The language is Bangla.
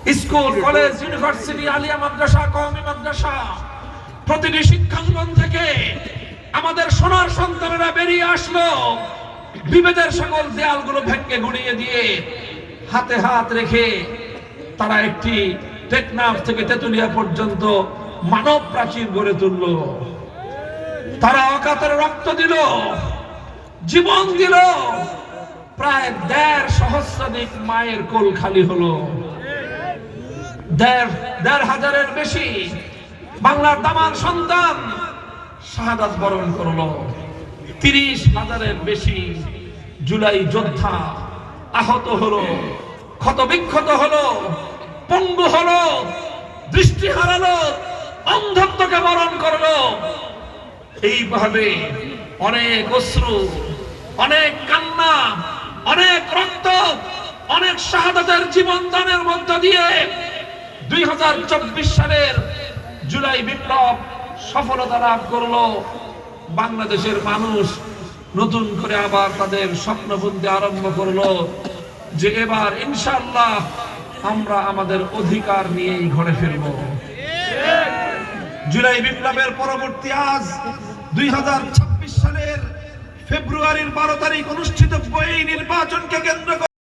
স্কুল, কলেজ, ইউনিভার্সিটি, আলিয়া মাদ্রাসা, কওমি মাদ্রাসা, প্রতিটি শিক্ষাঙ্গন থেকে আমাদের সোনার সন্তানেরা বেরিয়ে আসলো। বিভেদের সকল দেয়ালগুলো ভেঙে গুড়িয়ে দিয়ে হাতে হাত রেখে তারা একটি টেকনাফ থেকে তেতুলিয়া পর্যন্ত মানব প্রাচীর গড়ে তুলল। তারা অকাতরে রক্ত দিল, জীবন দিল। প্রায় ১.৫ সহস্রাধিক মায়ের কোল খালি হলো। ১.৫ হাজারের বেশি বাংলার দামাল সন্তান শাহাদাত বরণ করলো। ৩০ হাজারের বেশি জুলাই যোদ্ধা আহত হলো, ক্ষতবিক্ষত হলো, পঙ্গু হলো, দৃষ্টি হারালো, অন্ধত্বকে বরণ করলো। এইভাবে অনেক অশ্রু, অনেক কান্না, অনেক রক্ত, অনেক শাহাদাতের জীবন দানের মধ্য দিয়ে ২০২৪ সালের জুলাই বিপ্লব সফলতা লাভ করলো। বাংলাদেশের মানুষ নতুন করে আবার তাদের স্বপ্ন বুনতে আরম্ভ করলো যে এবার ইনশাআল্লাহ আমরা আমাদের অধিকার নিয়েই ঘরে ফিরবো। জুলাই বিপ্লবের পরবর্তী আজ ২০২৬ সালের ফেব্রুয়ারির ১২ তারিখ অনুষ্ঠিত এই নির্বাচনকে কেন্দ্র করে